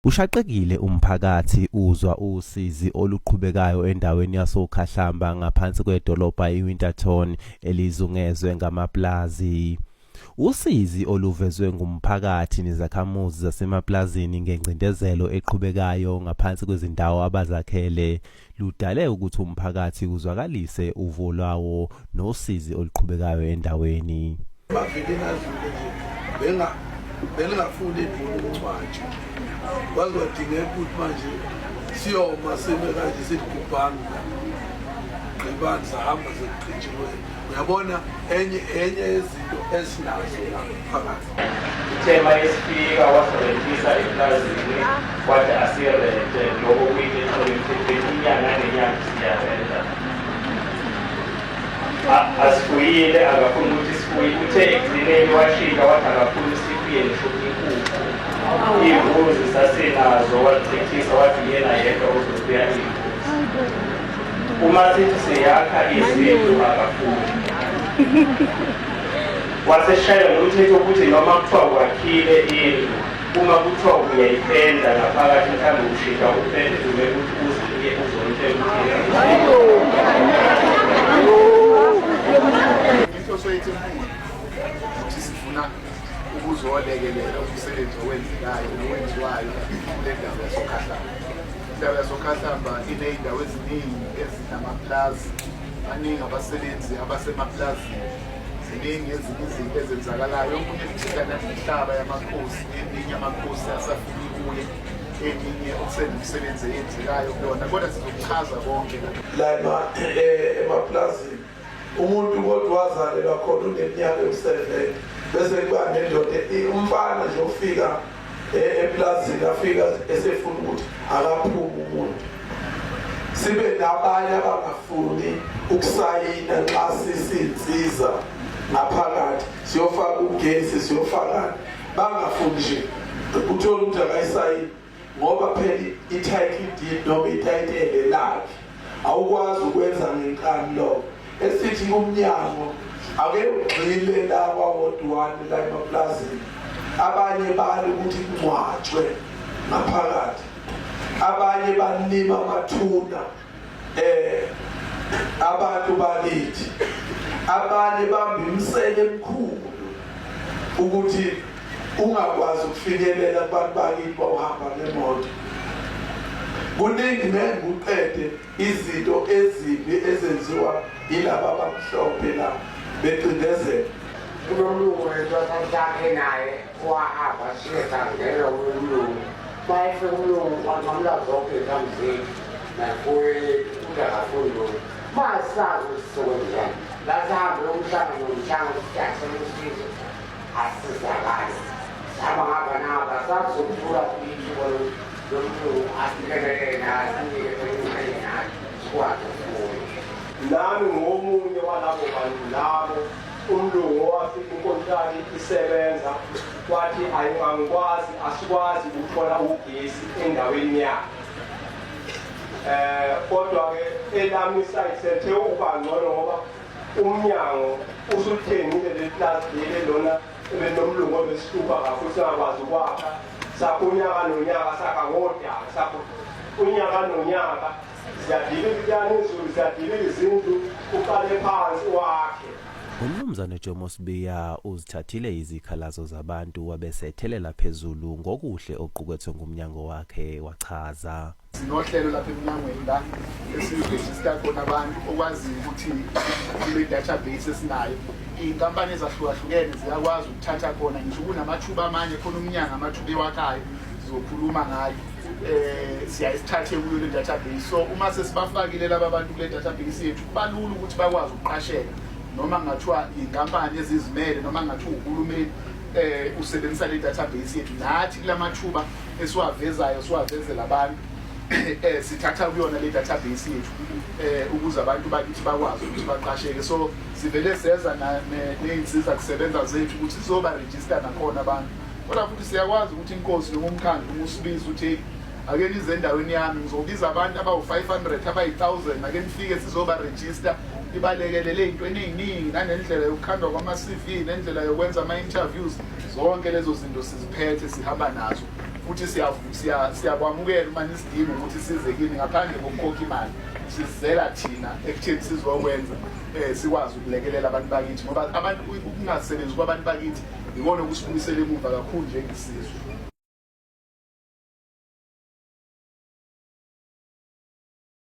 Ushaqekile umphakathi uzwa usizi oluqhubekayo endaweni yasoKhahlamba ngaphansi kwedolobha iWinterton elizungezwe ngamaplazi. Usizi oluvezwe ngumphakathi nezakhamuzi zasemaplazini ngencindezelo eqhubekayo ngaphansi kwezindawo abazakhele ludale ukuthi umphakathi uzwakalise uvo lwawo nosizi oluqhubekayo endaweni. Bengafuni ukungcwatshwa kwazodingeka ukuthi manje siyoma sime kanje siligubhanga qibani sahamba sekuqitshiwe. Uyabona enye yezinto esinazo phakathi ithema esifika wasebenzisa eplazini wathi asirete lokho kuyinto inyanga nenyanga siyarenza asifuyile akafuni ukuthi sifuye uthe ekugcineni washika wathi akafuni sifuye ngisho inkukhu iy'mbuzi sasenazo wacithisa wathi yena yedwa uzofuya iy'mbuzi uma sithi siyakha izindlu akafuni waseshaya ngomthetho ukuthi noma kuthiwa kwakhile indlu uma kuthiwa uyayipenda ngaphakathi mhlawumbe ushika upende kumele ukuthi uziye inhloso yethu enkulu ukuthi sifuna ukuzolekelela umsebenzi owenzekayo nowenziwayo kule ndawo yasoKhahlamba. Indawo yasoKhahlamba iney'ndawo eziningi ezinamaplazi, baningi abasebenzi abasemaplazini, ziningi ezinye izinto ezenzakalayo. Okunye kuthinta nemihlaba yamakhosi, eminye amakhosi asafuna kuye, eminye okusenemsebenzi eyenzekayo kuyona, kodwa sizokuchaza konke lana emaplazini. Umuntu kodwa wazalelwa khona uneminyaka ewu7 bese kuba nendoda umfana nje ufika eplazini afika esefuna ukuthi akaphume umuntu. Sibe nabanye abangafuni ukusayina nxa sisinsiza ngaphakathi siyofaka ugesi siyofakana bangafuni nje uthola ukuthi akayisayini ngoba phela i-title deed noma i-title lakhe awukwazi ukwenza ngenkani lokho. Esithi umnyango ake ugxile lawa wodwani la emaplazini, abanye bali ukuthi kungcwatshwe ngaphakathi, abanye balima amathuna abantu balithi, abanye bamba imisele emikhulu ukuthi ungakwazi ukufikelela kubantu bakithi bawuhamba ngemoto. Kuningi nenguqede izinto ezimbi ezenziwa yilaba abamhlophe la becindezela. Kulomlungu eswathathe naye wahamba siyethangela kulomlungu bayefika umlungu wangamla zonke ezamzini nakuye kungakafuni lona masazi usisokwenjani lasahambe umhlanga nomhlanga siyaselusizo asizakali sabangaba naba sazokuthula kuyibo lomlungu asikelelena asinikele sikwazi ukufuna. Nami ngomunye walabo bantu labo umlungu owafika inkontilaki isebenza wathi angikwazi asikwazi ukuthola ugesi endaweni yakhe. Kodwa-ke elami sayithethe ukuba ngcono ngoba umnyango usuthengile leli plazi leli lona ebenomlungu obesihlupa kakhulu singakwazi ukwakha sakho unyaka nonyaka sakha ngodaka sakho unyaka nonyaka siyadilika ityani izulu siyadilika izindlu uqale phansi wakhe. Umnumzane Jomo Sibiya uzithathile izikhalazo zabantu wabesethelela phezulu ngokuhle oqukethwe ngumnyango wakhe wachaza. Sinohlelo lapha emnyangweni la esiregister khona abantu okwazi ukuthi kule database esinayo iy'nkampani ezahlukahlukene ziyakwazi ukuthatha khona ngisho kunamathuba amanye khona umnyango amathuba ewakhayo sizokhuluma ngayo. Siyayisithathe kuyo le database, so uma sesibafakile laba bantu kule database yethu balula ukuthi bakwazi ukuqasheka noma ngathiwa iy'nkampani ezizimele noma ngathiwa uhulumeni usebenzisa le database yethu nathi kulamathuba esiwavezayo siwavezela abantu sithatha kuyona le database yethu ukuze abantu bakithi bakwazi ukuthi baqasheke. So sivele seza ney'nsiza kusebenza zethu ukuthi sizoba register nakhona abantu, kodwa futhi siyakwazi ukuthi inkosi noma umkhandlu usibiza ukuthi ake nize endaweni yami ngizobiza abantu abawu-500 abayi-1000 ake nifike sizoba register ibalekelele ey'ntweni ey'ningi nanendlela yokukhandwa kwama-CV nendlela yokwenza ama-interviews. Zonke lezo zinto siziphethe sihamba nazo futhi siyakwamukela uma nisidinga ukuthi size kini ngaphandle kokukhokha imali. Sizela thina ekutheni sizokwenza sikwazi ukulekelela abantu bakithi ngoba abantu ukungasebenzi kwabantu bakithi ikona kusibuyisela emuva kakhulu njengesizwe.